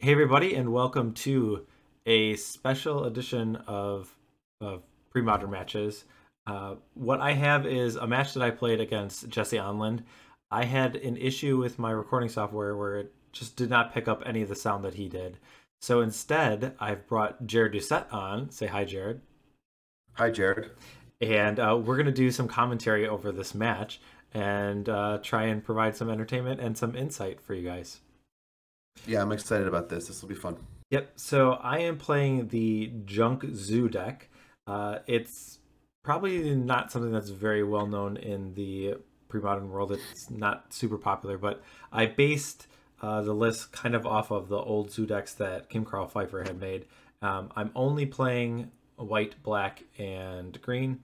Hey everybody, and welcome to a special edition of pre-modern matches. What I have is a match that I played against Jesse Onland. I had an issue with my recording software where it just did not pick up any of the sound that he did. So instead, I've brought Jared Doucette on. Say hi, Jared. Hi, Jared. And we're going to do some commentary over this match and try and provide some entertainment and some insight for you guys. Yeah, I'm excited about this. This will be fun. Yep, so I am playing the Junk Zoo deck. It's probably not something that's very well known in the pre-modern world. It's not super popular, but I based the list kind of off of the old zoo decks that Kim Carl Pfeiffer had made. I'm only playing white, black, and green,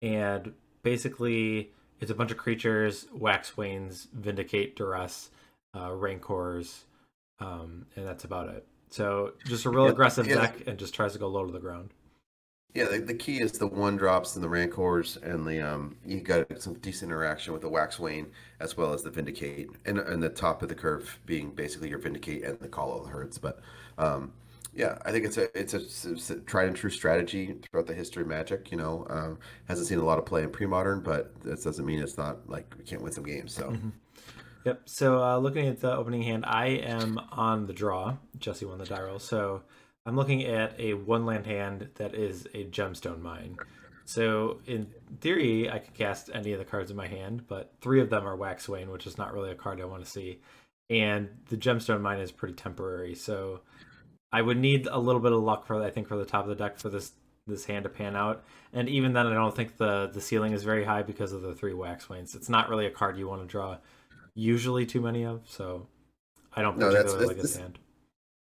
and basically it's a bunch of creatures: Wax Wanes, Vindicate, Duress, Rancors, and that's about it. So just a real aggressive deck and just tries to go low to the ground. Yeah, the key is the one drops and the Rancors and the you got some decent interaction with the Wax Wane as well as the Vindicate and the top of the curve being basically your Vindicate and the Call of the Herds. But yeah, I think it's a tried and true strategy throughout the history of Magic. Hasn't seen a lot of play in pre-modern, but that doesn't mean it's not like we can't win some games. So. Yep. So looking at the opening hand, I am on the draw. Jesse won the die roll. So I'm looking at a one-land hand that is a Gemstone Mine. So in theory, I could cast any of the cards in my hand, but three of them are Wax Wane, which is not really a card I want to see. And the Gemstone Mine is pretty temporary. So I would need a little bit of luck for, I think, for the top of the deck for this hand to pan out. And even then, I don't think the ceiling is very high because of the three Wax Wanes. It's not really a card you want to draw usually too many of, so I don't particularly like this hand.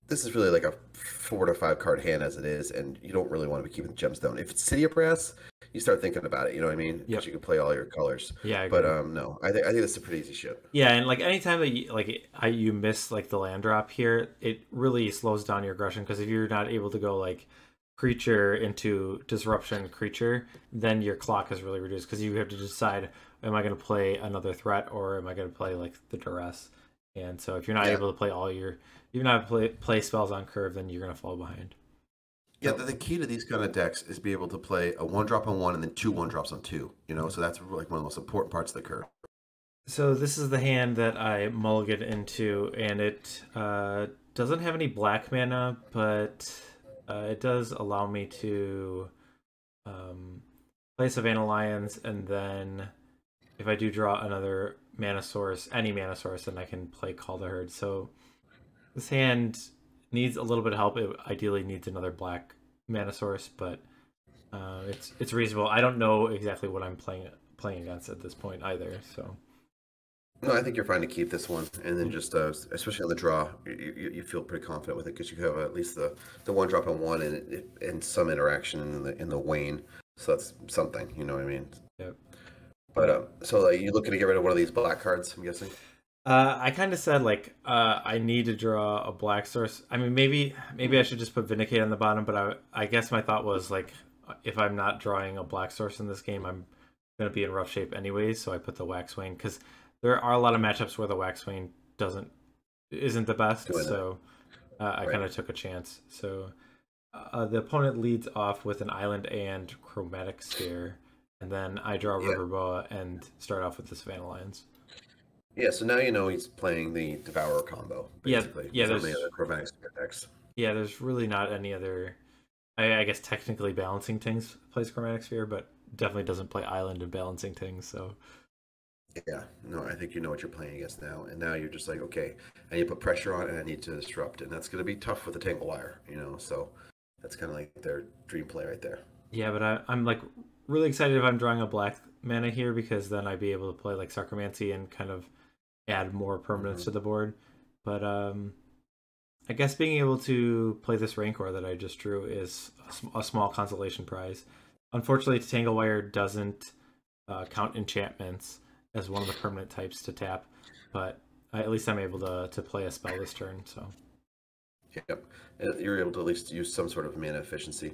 This is really like a 4 to 5 card hand as it is, and you don't really want to be keeping the Gemstone. If it's City of Brass, you start thinking about it. You know what I mean? Because you can play all your colors. Yeah, I agree. But no, I think this is a pretty easy ship. Yeah, and like anytime that you miss like the land drop here, it really slows down your aggression because if you're not able to go like creature into disruption creature, then your clock is really reduced because you have to decide, am I going to play another threat or am I going to play like the Duress? And so if you're not able to play you're not play spells on curve, then you're going to fall behind. Yeah, the key to these kind of decks is be able to play a 1-drop on 1 and then 2 1-drops on 2. So that's like one of the most important parts of the curve. So this is the hand that I mulligan into, and it doesn't have any black mana, but it does allow me to play Savannah Lions, and then if I do draw another mana source, any mana source, then I can play Call the Herd. So this hand needs a little bit of help. It ideally needs another black mana source, but it's reasonable. I don't know exactly what I'm playing against at this point either. So. No, I think you're fine to keep this one, and then just especially on the draw, you feel pretty confident with it because you have at least the 1-drop on 1 and some interaction in the Wane, so that's something. You know what I mean? Yep. But so you looking to get rid of one of these black cards? I'm guessing. I kind of said like I need to draw a black source. I mean, maybe I should just put Vindicate on the bottom, but I guess my thought was like if I'm not drawing a black source in this game, I'm gonna be in rough shape anyways. So I put the Wax Wane because there are a lot of matchups where the Wax Wane isn't the best. So I kind of took a chance. So the opponent leads off with an island and Chromatic Sphere, and then I draw River Boa and start off with the Savannah Lions. Yeah, so now you know he's playing the Devourer combo, basically. Yeah. There's other Chromatic Sphere decks. Yeah, there's really not any other. I guess technically Balancing Things plays Chromatic Sphere, but definitely doesn't play Island and Balancing Things. So. Yeah, no, I think you know what you're playing against now, and now you're just like, okay, I need to put pressure on, and I need to disrupt, and that's going to be tough with the Tangle Wire, so that's kind of like their dream play right there. Yeah, but I'm like really excited if I'm drawing a black mana here because then I'd be able to play like Sarcomancy and kind of add more permanence to the board. But I guess being able to play this Rancor that I just drew is a small consolation prize. Unfortunately, Tangle Wire doesn't count enchantments as one of the permanent types to tap, but at least I'm able to play a spell this turn. So, yep, and you're able to at least use some sort of mana efficiency.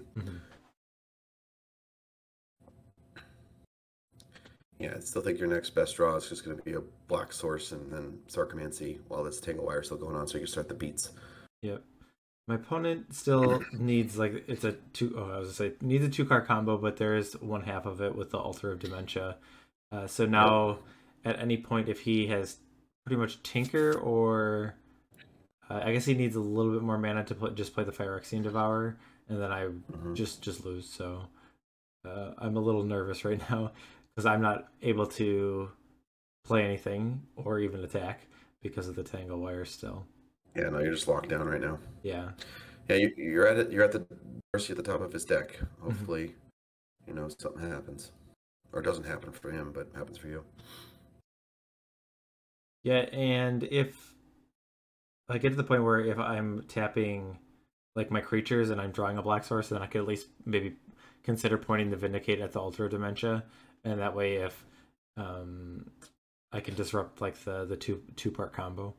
Yeah, I still think your next best draw is just going to be a black source and then Sarcomancy while this Tangle Wire is still going on, so you can start the beats. Yep. My opponent still needs like it's a two. Oh, I was gonna say needs a 2-card combo, but there is one half of it with the Altar of Dementia. So Yep. now, at any point, if he has pretty much Tinker or I guess he needs a little bit more mana to just play the Phyrexian Devourer, and then I Hmm. just lose. So I'm a little nervous right now because I'm not able to play anything or even attack because of the Tangle Wire still. Yeah, no, you're just locked down right now. Yeah. Yeah, you're at it. You're at the mercy at the top of his deck. Mhm. Hopefully, something happens, or doesn't happen for him, but happens for you. Yeah, and if I get to the point where if I'm tapping like my creatures and I'm drawing a black source, then I could at least maybe consider pointing the Vindicate at the Altar of Dementia, and that way if um, I can disrupt like the two-part combo.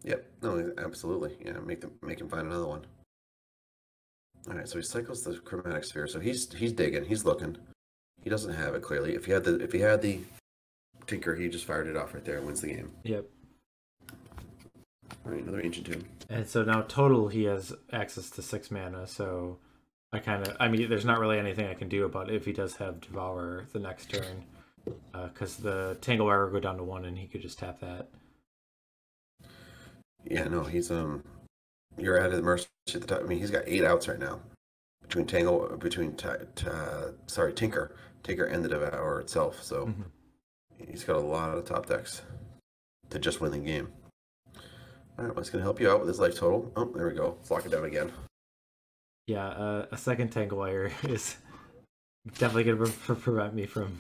Yep. No, absolutely. Yeah, make him find another one. All right, so he cycles the chromatic sphere. So he's digging. He's looking. He doesn't have it clearly. If he had the Tinker, he just fired it off right there and wins the game. Yep. All right, another Ancient Tomb. And so now total he has access to 6 mana. So I mean, there's not really anything I can do about it if he does have Devourer the next turn, because the Tangle Wire will go down to 1 and he could just tap that. Yeah, no, he's you're at the mercy at the top. I mean, he's got 8 outs right now between Tinker, and the Devourer itself. So Mm-hmm. he's got a lot of top decks to just win the game. All right, what's going to help you out with his life total? Oh, there we go. Let's lock it down again. Yeah, a second Tangle Wire is definitely going to prevent me from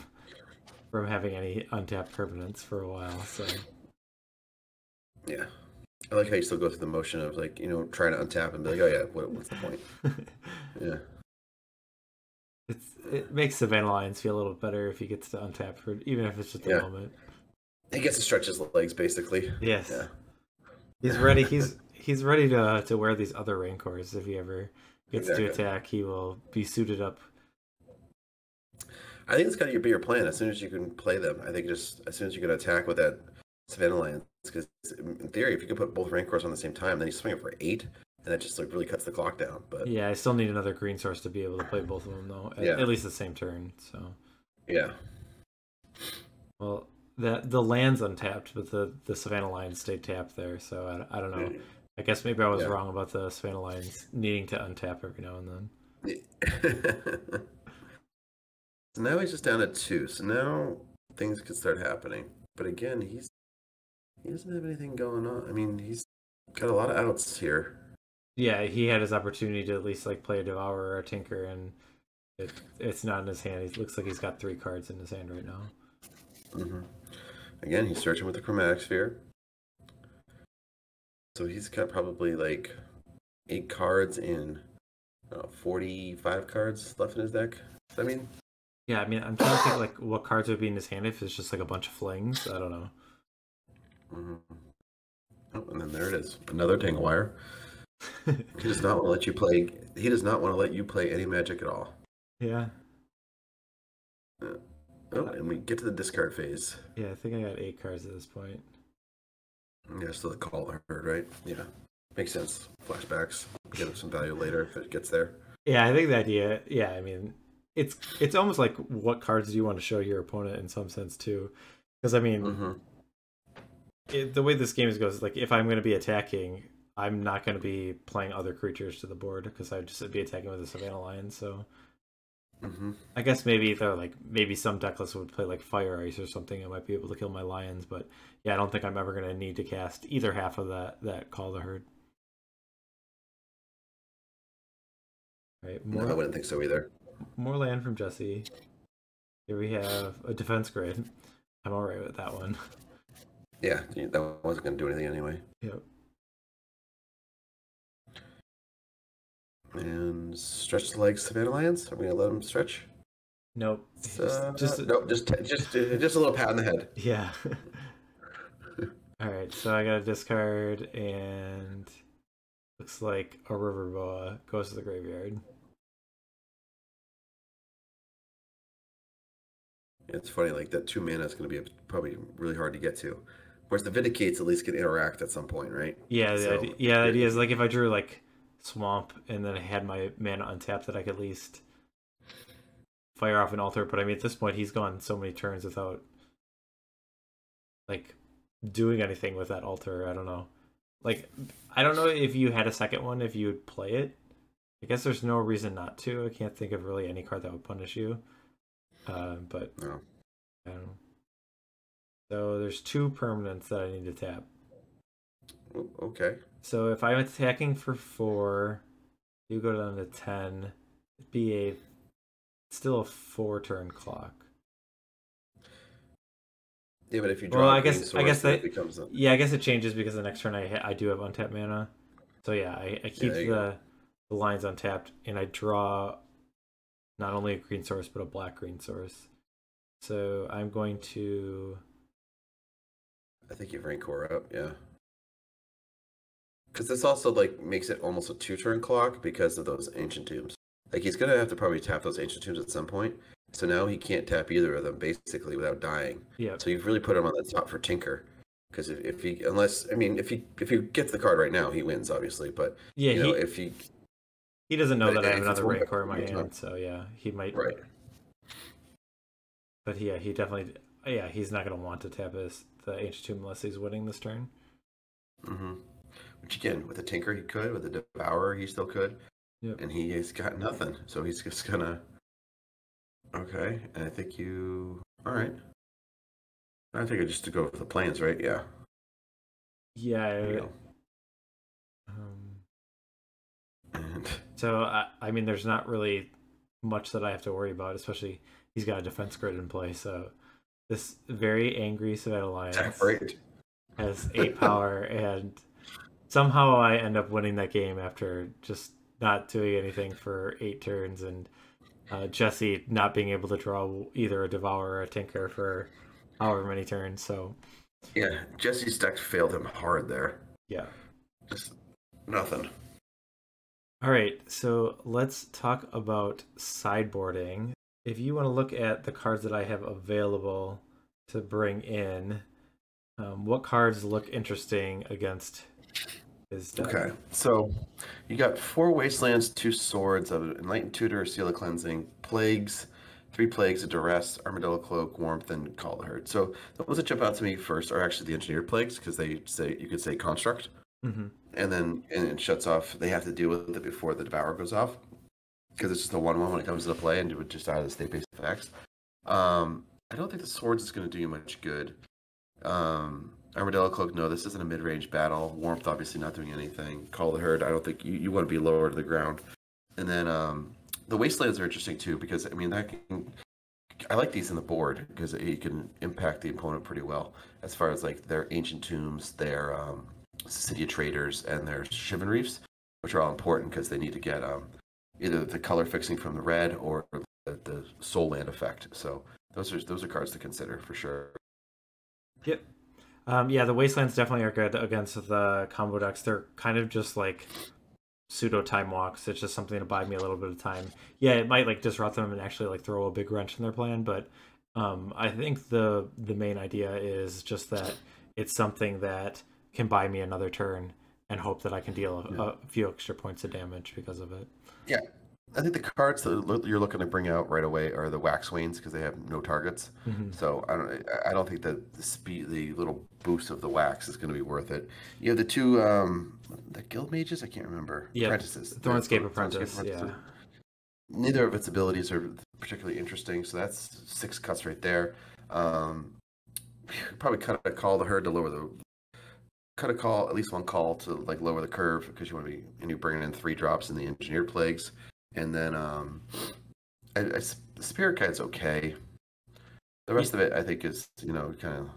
having any untapped permanents for a while. So Yeah. I like how you still go through the motion of like, trying to untap and be like, oh yeah, what's the point? Yeah. it makes Savannah Lions feel a little better if he gets to untap for even if it's just a moment. He gets to stretch his legs basically. Yes. Yeah. He's ready. He's ready to wear these other Rancors. If he ever gets to attack, he will be suited up. I think it's got to be your plan. As soon as you can play them, I think just as soon as you can attack with that Savannah Lions, because in theory, if you can put both Rancors on the same time, then you swing it for 8, and that just like really cuts the clock down. But yeah, I still need another green source to be able to play both of them though. At least the same turn. So yeah. Well, the land's untapped, but the Savannah Lions stayed tapped there. So I don't know. I guess maybe I was wrong about the Savannah Lions needing to untap every now and then. So now he's just down at 2. So now things could start happening. But again, he doesn't have anything going on. I mean, he's got a lot of outs here. Yeah, he had his opportunity to at least like play a Devourer or a Tinker, and it's not in his hand. He looks like he's got 3 cards in his hand right now. Mm-hmm. Again, he's searching with the chromatic sphere. So he's got probably like 8 cards in 45 cards left in his deck. I mean, yeah, I mean, I'm trying to think like what cards would be in his hand if it's just like a bunch of flings. I don't know. Mm-hmm. Oh, and then there it is, another Tangle Wire. He does not want to let you play. He does not want to let you play any Magic at all. Yeah. Oh, and we get to the discard phase. Yeah, I think I got 8 cards at this point. Yeah, still the call I heard, right? Yeah, makes sense. Flashbacks, get some value later if it gets there. Yeah, I think the idea. Yeah, I mean, it's almost like what cards do you want to show your opponent in some sense too, because I mean, the way this game goes, like if I'm going to be attacking, I'm not going to be playing other creatures to the board because I'd just be attacking with the Savannah Lions. So I guess maybe maybe some deck lists would play like Fire Ice or something. I might be able to kill my Lions, but yeah, I don't think I'm ever going to need to cast either half of that Call the Herd. Right, No, I wouldn't think so either. More land from Jesse. Here we have a defense grid. I'm alright with that one. Yeah, that wasn't going to do anything anyway. Yep. And stretch the legs, Savannah Lions. Are we going to let him stretch? Nope. Just a little pat on the head. Yeah. Alright, so I got a discard, and looks like a River Boa goes to the graveyard. It's funny, like that 2 mana is going to be probably really hard to get to. Whereas the Vindicates at least can interact at some point, right? Yeah, So the idea is like if I drew like Swamp and then I had my mana untapped, that I could at least fire off an altar. But I mean, at this point, he's gone so many turns without like doing anything with that altar. I don't know. Like, I don't know if you had a second one, if you would play it. I guess there's no reason not to. I can't think of really any card that would punish you. But no. I don't know. So there's 2 permanents that I need to tap. Okay. So if I'm attacking for 4, you go down to 10. It'd be still a 4-turn clock. Yeah, but if you draw, well, I guess that becomes I guess it changes because the next turn I do have untapped mana. So yeah, I keep the lines untapped and I draw not only a green source but a black green source. So I'm going to. I think you have Rancor up, yeah. Because this also like makes it almost a 2-turn clock because of those Ancient Tombs. Like he's gonna have to probably tap those Ancient Tombs at some point. So now he can't tap either of them basically without dying. Yeah. So you've really put him on the top for Tinker. Because if he gets the card right now, he wins obviously. But yeah, if he doesn't know that I have another Rancor in my hand, so yeah, he might. Right. But yeah, he definitely. Yeah, he's not gonna want to tap the Ancient Tomb unless he's winning this turn. Mm-hmm. Which again, with the Tinker he could, with the Devourer he still could. Yep. And he has got nothing, so he's just gonna. Okay, and I think you. All right. I think I just to go with the plans, right? Yeah. Yeah. So I mean, there's not really much that I have to worry about, especially he's got a defense grid in play. So this very angry Savannah Lions has 8 power, and somehow I end up winning that game after just not doing anything for 8 turns, and Jesse not being able to draw either a Devourer or a Tinker for however many turns. So yeah, Jesse's deck failed him hard there. Yeah, just nothing. All right, so let's talk about sideboarding. If you want to look at the cards that I have available to bring in, what cards look interesting against his deck? Okay, so you got 4 Wastelands, 2 Swords, of Enlightened Tutor, Seal of Cleansing, Plagues, 3 Plagues, a Duress, Armadillo Cloak, Warmth, and Caldera. So the ones that jump out to me first are actually the Engineered Plagues, because you could say Construct. Mm-hmm. And it shuts off. They have to deal with it before the Devourer goes off, because it's just a 1/1 when it comes into play and do it just out of the state-based effects. I don't think the Swords is going to do you much good. Armadillo Cloak, no, this isn't a mid-range battle. Warmth, obviously not doing anything. Call the Herd, I don't think you want to be lower to the ground. And then the Wastelands are interesting too, because I mean I like these in the board because you can impact the opponent pretty well as far as like their Ancient Tombs, their City of Traders, and their Shivan Reefs, which are all important because they need to get either the color fixing from the red or the Soul Land effect. So those are cards to consider for sure. Yep. Yeah, the Wastelands definitely are good against the combo decks. They're kind of just like pseudo time walks. It's just something to buy me a little bit of time. Yeah, it might like disrupt them and actually like throw a big wrench in their plan, but I think the main idea is just that it's something that can buy me another turn and hope that I can deal a few extra points of damage because of it. Yeah, I think the cards that you're looking to bring out right away are the Wax Wanes because they have no targets. Mm-hmm. So I don't think that the little boost of the Wax is going to be worth it. You have the 2 the Guild Mages, I can't remember. Yeah, Apprentices. Thornscape Apprentice. Yeah. Neither of its abilities are particularly interesting, so that's 6 cuts right there. Probably cut a Call the Herd to lower the. Cut a call, at least one call to like lower the curve because you want to be, and you're bringing in 3 drops in the Engineered Plagues, and then the Spirit Guide's okay. The rest of it, I think, is kind of.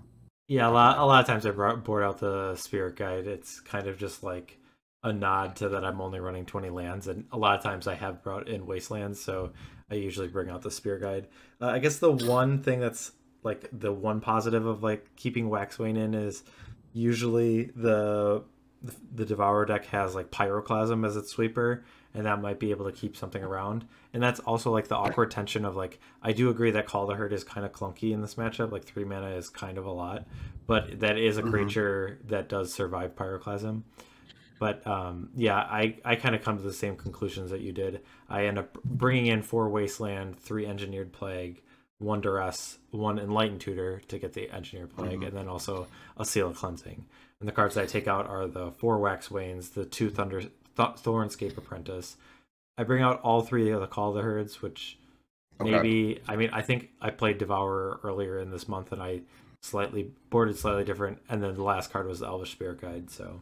Yeah, a lot of times I board out the Spirit Guide. It's kind of just like a nod to that I'm only running 20 lands, and a lot of times I have brought in Wastelands, so I usually bring out the Spirit Guide. I guess the one thing that's like the one positive of like keeping Waxwane in is usually the Devourer deck has like Pyroclasm as its sweeper, and that might be able to keep something around. And that's also like the awkward tension of like, I do agree that Call the Herd is kind of clunky in this matchup. Like 3 mana is kind of a lot, but that is a creature that does survive Pyroclasm. But yeah, I kind of come to the same conclusions that you did. I end up bringing in 4 Wasteland, 3 Engineered Plague, 1 Duress, 1 Enlightened Tutor to get the Engineered Plague, and then also a Seal of Cleansing. And the cards I take out are the 4 Wax Wanes, the 2 Thornscape Apprentice. I bring out all 3 of the Call the Herds, which maybe, I mean, I think I played Devourer earlier in this month, and I boarded slightly different, and then the last card was the Elvish Spirit Guide, so...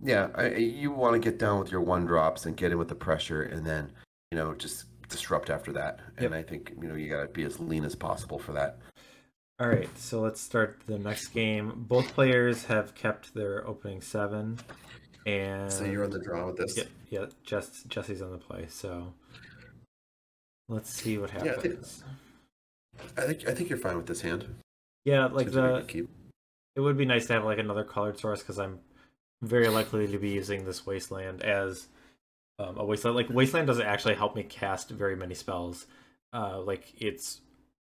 Yeah, you want to get down with your 1-drops and get in with the pressure, and then, just disrupt after that. And I think, you got to be as lean as possible for that. All right, so let's start the next game. Both players have kept their opening 7, and so you're on the draw with this. Yeah. Jesse's on the play. So let's see what happens. Yeah, I think you're fine with this hand. Yeah, like it would be nice to have like another colored source because I'm very likely to be using this Wasteland as a Wasteland. Like Wasteland doesn't actually help me cast very many spells. Like it's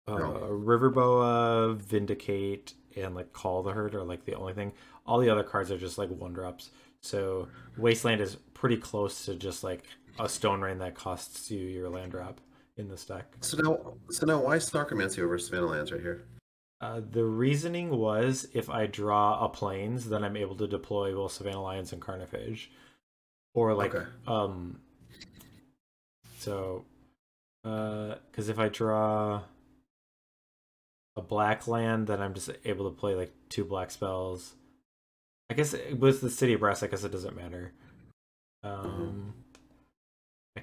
River Boa, Vindicate, and like Call the Herd are like the only thing. All the other cards are just like 1-drops. So Wasteland is pretty close to just like a Stone Rain that costs you your land drop in this deck. So now why Sarcomancy over Savannah Lions right here? The reasoning was if I draw a plains, then I'm able to deploy both Savannah Lions and Carnophage. Or like so because if I draw a black land, then I'm just able to play like 2 black spells. I guess with the City of Brass, I guess it doesn't matter. I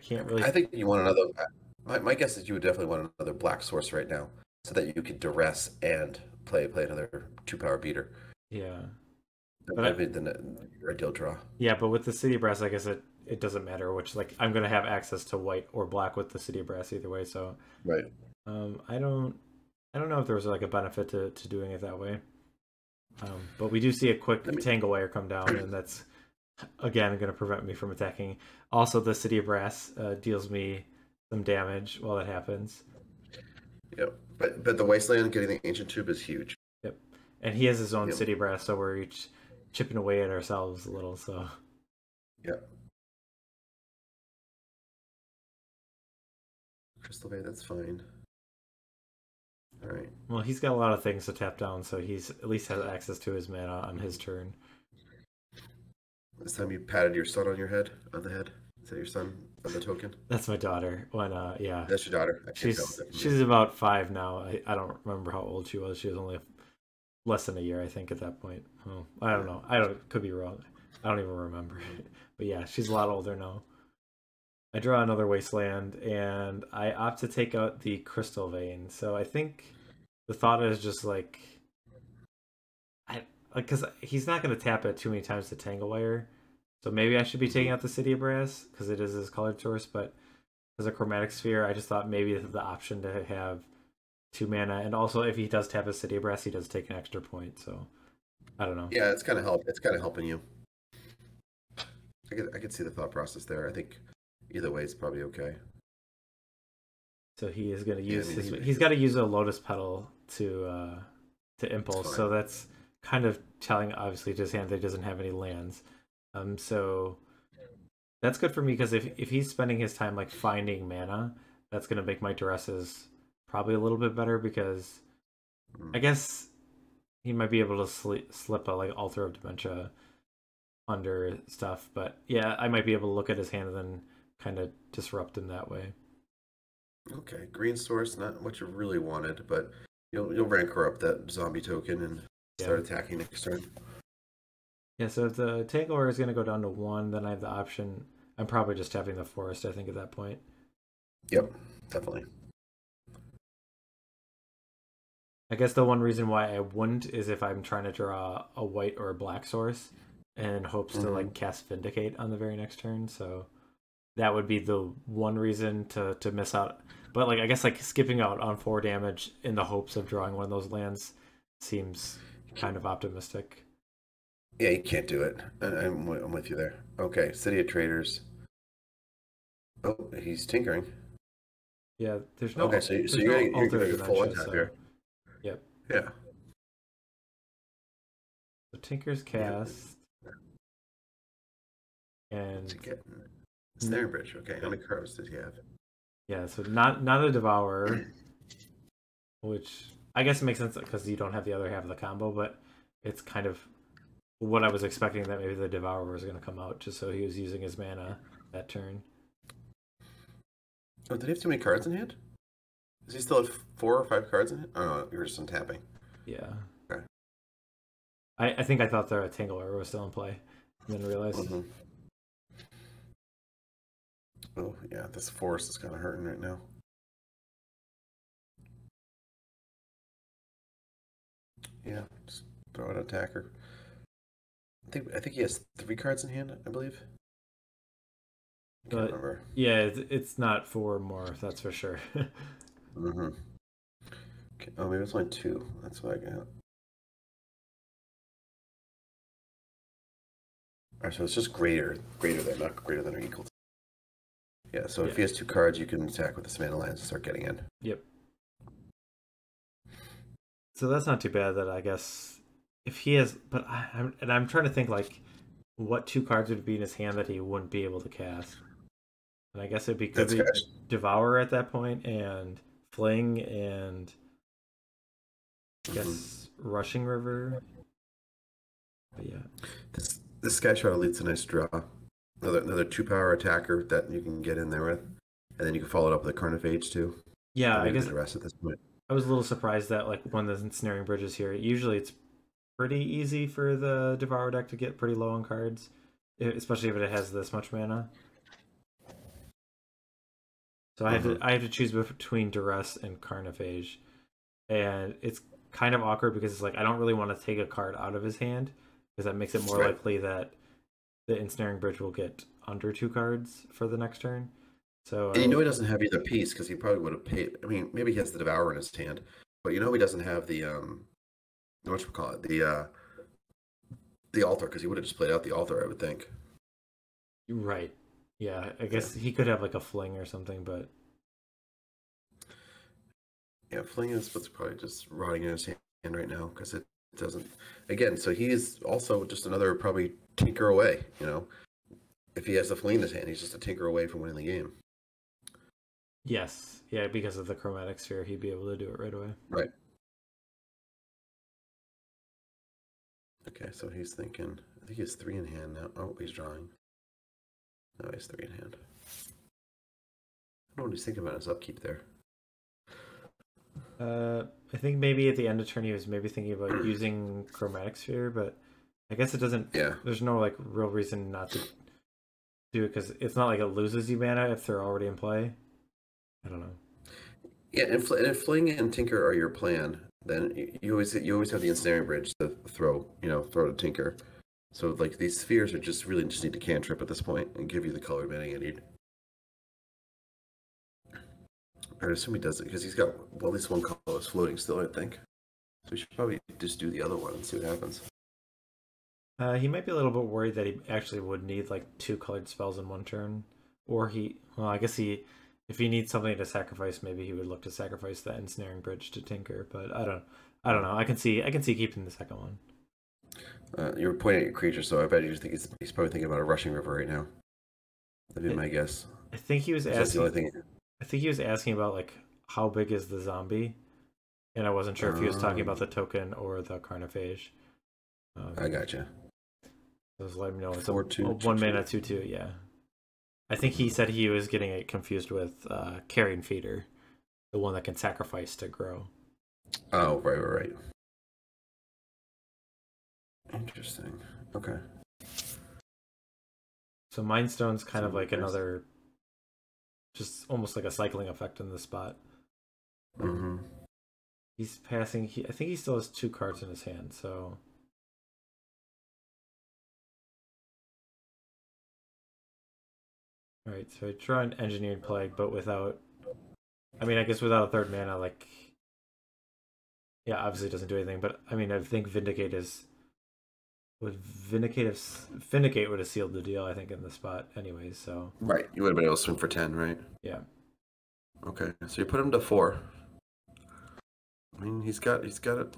can't really. I think you want another. My guess is you would definitely want another black source right now, so that you could Duress and play another 2-power beater. Yeah. But the ideal draw. Yeah, but with the City of Brass, I guess it doesn't matter which. Like I'm gonna have access to white or black with the City of Brass either way. So right. I don't know if there was like a benefit to doing it that way. But we do see a quick Tangle Wire come down, and that's again going to prevent me from attacking. Also, the City of Brass deals me some damage while that happens. Yep, but the Wasteland getting the Ancient Tube is huge. Yep, and he has his own City of Brass, so we're each chipping away at ourselves a little. So. Yep. Crystal Bay, that's fine. All right. Well, he's got a lot of things to tap down, so he's at least has access to his mana on his turn. This time you patted your son on the head. Is that your son of the token? That's my daughter. Yeah. That's your daughter. She's about 5 now. I don't remember how old she was. She was only less than a year, I think, at that point. Oh, I don't know. Could be wrong. I don't even remember. But yeah, she's a lot older now. I draw another Wasteland, and I opt to take out the Crystal Vein. So I think the thought is just like, because he's not going to tap it too many times to Tangle Wire. So maybe I should be taking out the City of Brass because it is his colored source. But as a Chromatic Sphere, I just thought maybe the option to have 2 mana, and also if he does tap a City of Brass, he does take an extra point. So I don't know. Yeah, it's kind of helping you. I could see the thought process there. I think. Either way, it's probably okay. So he is going to use he's got to use a Lotus Petal to impulse. So that's kind of telling, obviously, to his hand that he doesn't have any lands. So that's good for me because if he's spending his time like finding mana, that's going to make my Duresses probably a little bit better because I guess he might be able to slip a like Altar of Dementia under stuff. But yeah, I might be able to look at his hand and then kind of disrupt him that way. Okay, green source, not what you really wanted, but you'll Rancor up that zombie token and start attacking next turn. Yeah, so if the Tangle is going to go down to 1, then I have the option. I'm probably just tapping the Forest, I think, at that point. Yep, definitely. I guess the one reason why I wouldn't is if I'm trying to draw a white or a black source and hopes to like cast Vindicate on the very next turn, so that would be the one reason to miss out. But like I guess like skipping out on 4 damage in the hopes of drawing one of those lands seems kind of optimistic. Yeah, you can't do it. I'm with you there. Okay, City of Traders. Oh, he's tinkering. Yeah, there's Okay, no so there's no you're alternate getting a full dimension, untap so here. yep. Yeah. So Tinker's Yeah. cast, What's and he getting? Snare Bridge. Okay, how many cards does he have? yeah, so not a Devourer, which I guess makes sense because you don't have the other half of the combo, but it's kind of what I was expecting, that maybe the Devourer was going to come out just so he was using his mana that turn. Oh, did he have too many cards in hand? Does he still have 4 or 5 cards in hand? Oh, no, you're just untapping. Yeah. Okay. I think I thought the Tangler was still in play, and then realized. Mm-hmm. Oh, yeah, this forest is kind of hurting right now. Yeah, just throw out an attacker. I think he has 3 cards in hand, I believe. I can't remember. Yeah, it's not 4 more, that's for sure. Mm-hmm. Okay. Oh, maybe it's only 2. That's what I got. Alright, so it's just greater than, not greater than or equal to. Yeah, so if he has 2 cards, you can attack with the Savannah Lions and start getting in. Yep. So that's not too bad. That I guess if he has, but I'm trying to think like what 2 cards would be in his hand that he wouldn't be able to cast. And I guess could be Devourer at that point, and Fling, and I guess Rushing River. But yeah, this Skyshroud Elite's a nice draw. Another 2-power attacker that you can get in there with, and then you can follow it up with a Carnophage too. Yeah, I guess Duress at this point. I was a little surprised that like when the Ensnaring Bridge is here, usually it's pretty easy for the Devourer deck to get pretty low on cards, especially if it has this much mana. So I have to choose between Duress and Carnophage, and it's kind of awkward because it's like I don't really want to take a card out of his hand because that makes it more likely that the Ensnaring Bridge will get under 2 cards for the next turn. So and he doesn't have either piece because he probably would have paid. I mean, maybe he has the Devourer in his hand, but he doesn't have the whatchamacallit, the altar, because he would have just played out the altar, I would think. Right. Yeah, I guess he could have like a Fling or something, but yeah, Fling is what's probably just rotting in his hand right now because it doesn't. Again, so he's also just another probably tinker away. If he has a Fling in his hand, he's just a tinker away from winning the game. Yes, yeah, because of the Chromatic Sphere, he'd be able to do it right away. Right. Okay, so he's thinking. I think he has 3 in hand now. Oh, he's drawing. No, he has 3 in hand. I don't know what he's thinking about his upkeep there. I think maybe at the end of turn he was maybe thinking about using Chromatic Sphere, but I guess it doesn't. Yeah. There's no like real reason not to do it because it's not like it loses you mana if they're already in play. I don't know. Yeah, and if Fling and Tinker are your plan, then you always have the Ensnaring Bridge to throw to Tinker. So like these spheres are just need to cantrip at this point and give you the color mana you need. I assume he does it because he's got at least 1 color is floating still, I think. So we should probably just do the other one and see what happens. He might be a little bit worried that he actually would need like 2 colored spells in 1 turn, or I guess if he needs something to sacrifice, maybe he would look to sacrifice the Ensnaring Bridge to Tinker. But I don't know. I can see keeping the second one. You were pointing at your creature, so I bet you think he's probably thinking about a Rushing River right now. That'd be my guess. I think he was asking. That's the only thing. I think he was asking about like how big is the zombie, and I wasn't sure if he was talking about the token or the Carnophage. I gotcha. Just let me know. It's 1 mana 2/2. Yeah, I think he said he was getting it confused with Carrion Feeder, the one that can sacrifice to grow. Oh, right. Interesting. Okay. So Mind Stone's kind of like another, just almost like a cycling effect in this spot. Mm-hmm. He's passing. I think he still has 2 cards in his hand. So. All right. So I draw an Engineered Plague, but without. I mean, I guess without a 3rd mana, like. Yeah, obviously it doesn't do anything, but I mean, I think Vindicate is Would Vindicate would have sealed the deal, I think, in the spot anyways, so. Right. You would have been able to swing for 10, right? Yeah. Okay. So you put him to 4. I mean, he's got it.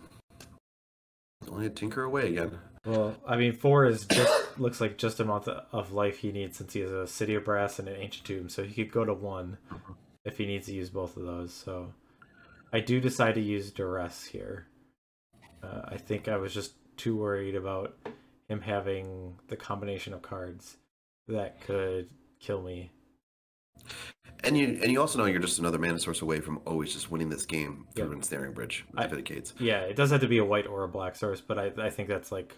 Only a tinker away again. Well, I mean, 4 is just looks like just amount of life he needs since he has a City of Brass and an Ancient Tomb, so he could go to 1 if he needs to use both of those. So I do decide to use Duress here. I think I was just too worried about him having the combination of cards that could kill me. And you also know you're just another mana source away from always just winning this game through Ensnaring Bridge with Vindicates. Yeah, it does have to be a white or a black source, but I think that's like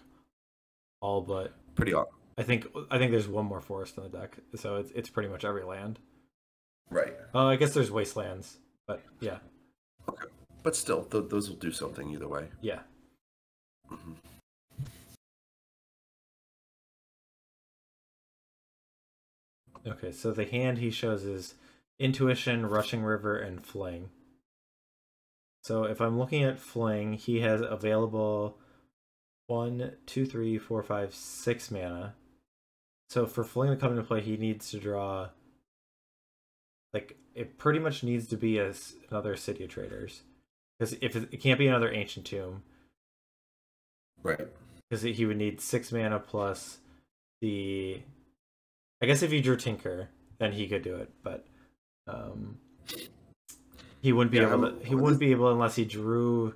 all but pretty awesome. I think there's one more forest in the deck, so it's pretty much every land. Right. I guess there's wastelands, but yeah. Okay, but still, those will do something either way. Yeah. Mm-hmm. Okay, so the hand he shows is Intuition, Rushing River, and Fling. So if I'm looking at Fling, he has available 1, 2, 3, 4, 5, 6 mana. So for Fling to come into play, he needs to draw, like, it pretty much needs to be another City of Traders. Because if it can't be another Ancient Tomb. Right. Because he would need 6 mana plus the... I guess if he drew Tinker, then he could do it, but he wouldn't be able to. He wouldn't be able unless he drew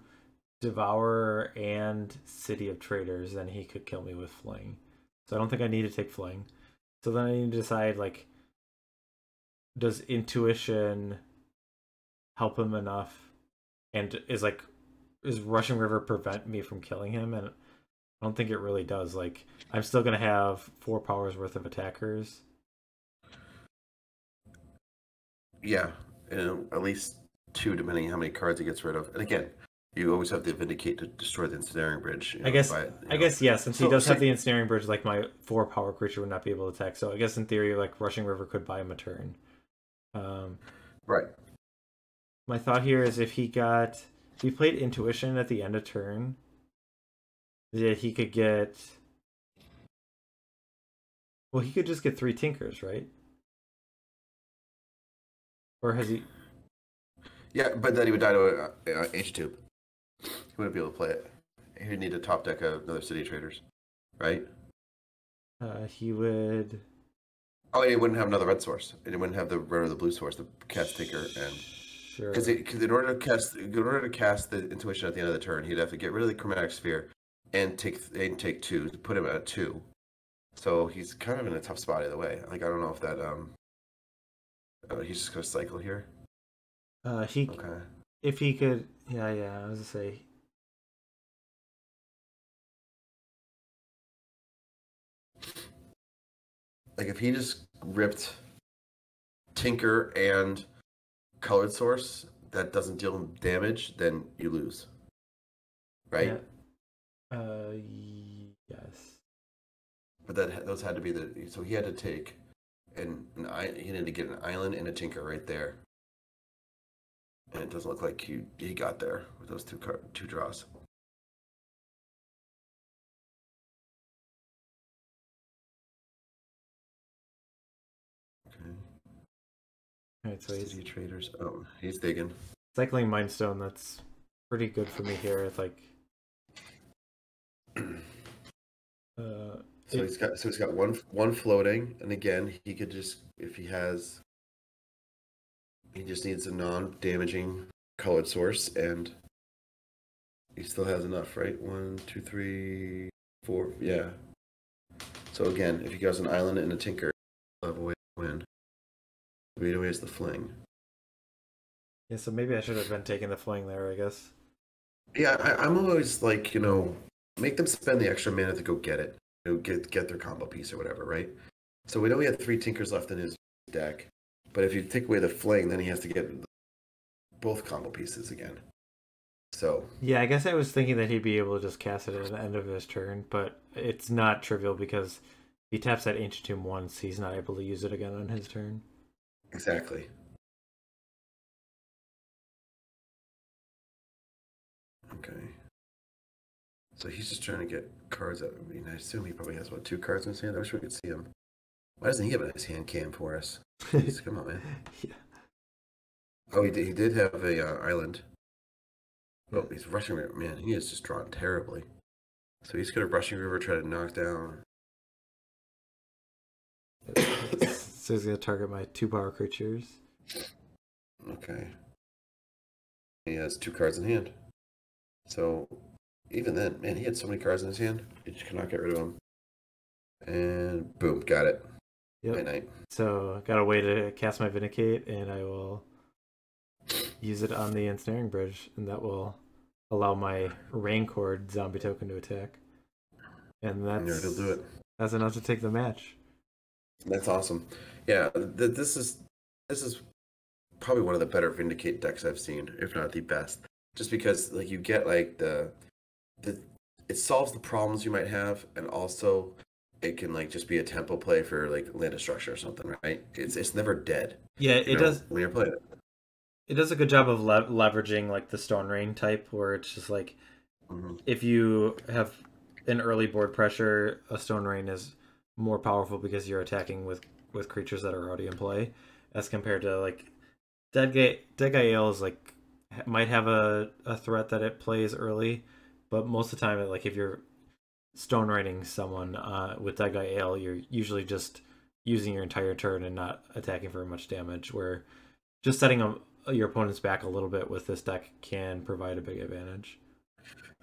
Devourer and City of Traders. Then he could kill me with Fling. So I don't think I need to take Fling. So then I need to decide, like, does Intuition help him enough, and is Rushing River prevent me from killing him? And I don't think it really does. Like, I'm still gonna have 4 powers worth of attackers. Yeah, and at least 2, depending on how many cards he gets rid of. And again, you always have the Vindicate to destroy the Ensnaring Bridge. I guess yes. Since he does have the Ensnaring Bridge, like, my 4 power creature would not be able to attack. So I guess in theory, like, Rushing River could buy him a turn. Right. My thought here is if he played Intuition at the end of turn, that he could get... Well, he could just get 3 Tinkers, right? Or has he... Yeah, but then he would die to an Ancient Tomb. He wouldn't be able to play it. He would need to top deck another City of Traders, right? He would... Oh, and he wouldn't have another red source. And he wouldn't have the red or the blue source, the cast Tinker. And sure. Because in order to cast the Intuition at the end of the turn, he'd have to get rid of the Chromatic Sphere and take 2 to put him at 2. So he's kind of in a tough spot either way. Like, I don't know if that he's just gonna cycle here. Okay. If he could, yeah. I was gonna say. Like, if he just ripped Tinker and Colored Source that doesn't deal damage, then you lose. Right? Yeah. Yes. But those had to be so he had to take he needed to get an island and a Tinker right there. And it doesn't look like he got there with those two draws. Okay. Alright, so City Traders. Oh, he's digging. Cycling Mindstone, that's pretty good for me here. It's like he's got one floating, and again he could just, if he just needs a non-damaging colored source, and he still has enough, right? 1, 2, 3, 4, yeah. So again, if he goes an island and a Tinker, he'll have a way to win. Right away is the Fling. Yeah, so maybe I should have been taking the Fling there, I guess. Yeah, I'm always like, make them spend the extra mana to go get it. Get their combo piece or whatever, right? So we know he had 3 Tinkers left in his deck, but if you take away the Fling, then he has to get both combo pieces again. So yeah, I guess I was thinking that he'd be able to just cast it at the end of his turn, but it's not trivial because if he taps that Ancient Tomb once, he's not able to use it again on his turn. Exactly. Okay. So he's just trying to get cards out. I mean, I assume he probably has, what, 2 cards in his hand? I wish we could see him. Why doesn't he have a nice hand cam for us? Jeez, come on, man. Yeah. Oh, he did have a island. Oh, he's rushing river. Man, he is just drawn terribly. So he's going to rushing river, try to knock down. So he's going to target my 2 power creatures. Okay. He has 2 cards in hand. So even then, man, he had so many cards in his hand. You just cannot get rid of them. And boom, got it. Yep. Night. So I got a way to cast my Vindicate, and I will use it on the Ensnaring Bridge, and that will allow my Rancor zombie token to attack. And It'll do it. That's enough to take the match. That's awesome. Yeah, this is probably one of the better Vindicate decks I've seen, if not the best. Just because like you get like it solves the problems you might have, and also it can like just be a tempo play for like land destruction or something, right? It's never dead. Yeah, it does when you're playing it. It does a good job of leveraging like the Stone Rain type, where it's just like if you have an early board pressure, a Stone Rain is more powerful because you're attacking with creatures that are already in play, as compared to like Dead Guy Ale is like might have a threat that it plays early, but most of the time, like if you're Stone Raining someone with Dead Guy Ale, you're usually just using your entire turn and not attacking for much damage. Where just setting your opponent's back a little bit with this deck can provide a big advantage.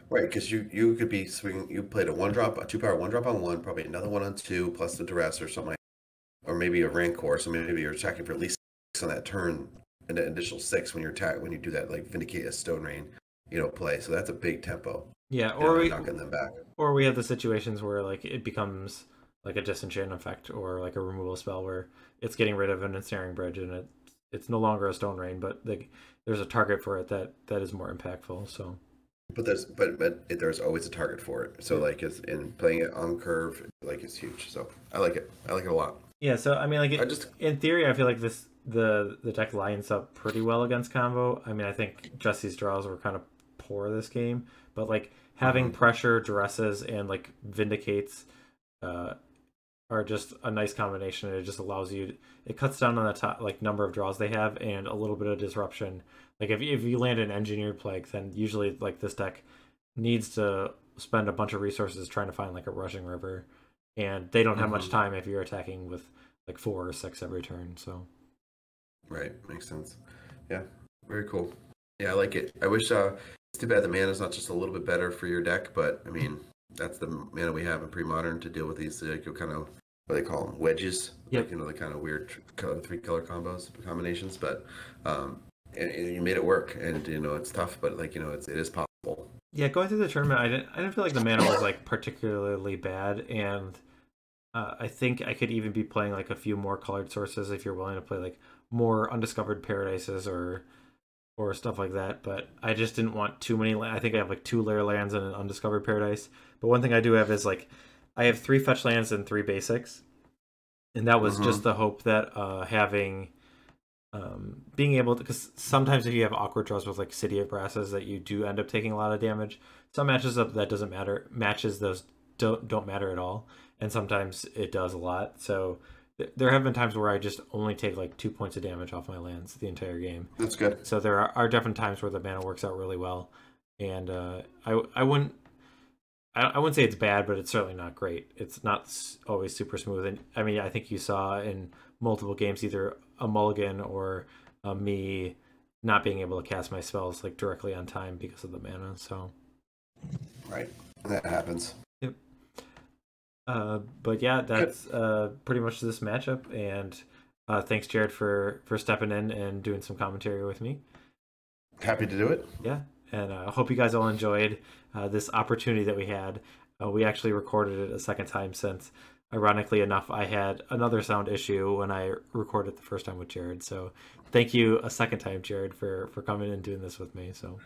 Right, because you could be swinging. You played a 1-drop, a 2-power 1-drop on 1, probably another one on 2, plus the Duress or something, or maybe a Rancor. So maybe you're attacking for at least 6 on that turn, and an additional 6 when you do that like Vindicate a Stone Rain, play. So that's a big tempo. Yeah, or knocking them back. Or we have the situations where like it becomes like a disenchant effect or like a removal spell where it's getting rid of an Ensnaring Bridge and it's no longer a Stone Rain, but there's a target for it that is more impactful. So. But there's always a target for it. So like in playing it on curve, like it's huge. So I like it. I like it a lot. Yeah. So I mean, like in theory, I feel like the deck lines up pretty well against combo. I mean, I think Jesse's draws were kind of poor this game, but like having pressure, Duresses, and like Vindicates are just a nice combination. It just allows you. It cuts down on the top like number of draws they have and a little bit of disruption. Like if you land an Engineered Plague, then usually like this deck needs to spend a bunch of resources trying to find like a Rushing River, and they don't have much time if you're attacking with like 4 or 6 every turn. So. Right, makes sense. Yeah, very cool. Yeah, I like it. I wish it's too bad the mana's not just a little bit better for your deck, but I mean that's the mana we have in Premodern to deal with these kind of what they call them, wedges. Yep. Like, the kind of weird 3-color combinations, but. And you made it work, and it's tough, but like it is possible. Yeah, going through the tournament, I didn't feel like the mana was like particularly bad, and I think I could even be playing like a few more colored sources if you're willing to play like more Undiscovered Paradises or stuff like that. But I just didn't want too many. I think I have like 2 lair lands and an Undiscovered Paradise. But one thing I do have is like I have 3 fetch lands and 3 basics, and that was just the hope that having. Being able to, because sometimes if you have awkward draws with like City of Brasses that you do end up taking a lot of damage. Some matches up that doesn't matter. Matches those don't matter at all, and sometimes it does a lot. So there have been times where I just only take like 2 points of damage off my lands the entire game. That's good. So there are definitely times where the mana works out really well, and I wouldn't say it's bad, but it's certainly not great. It's not always super smooth, and I mean I think you saw in multiple games either a mulligan or me not being able to cast my spells like directly on time because of the mana. So right, that happens. Yep. But yeah, that's pretty much this matchup, and thanks Jared for stepping in and doing some commentary with me. Happy to do it. Yeah, and I hope you guys all enjoyed this opportunity that we had. We actually recorded it a second time since, ironically enough, I had another sound issue when I recorded the first time with Jared. So thank you a second time, Jared, for coming and doing this with me. So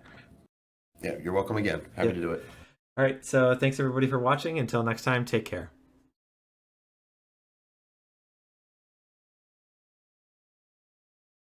yeah, you're welcome again. Happy to do it. All right. So thanks everybody for watching. Until next time, take care.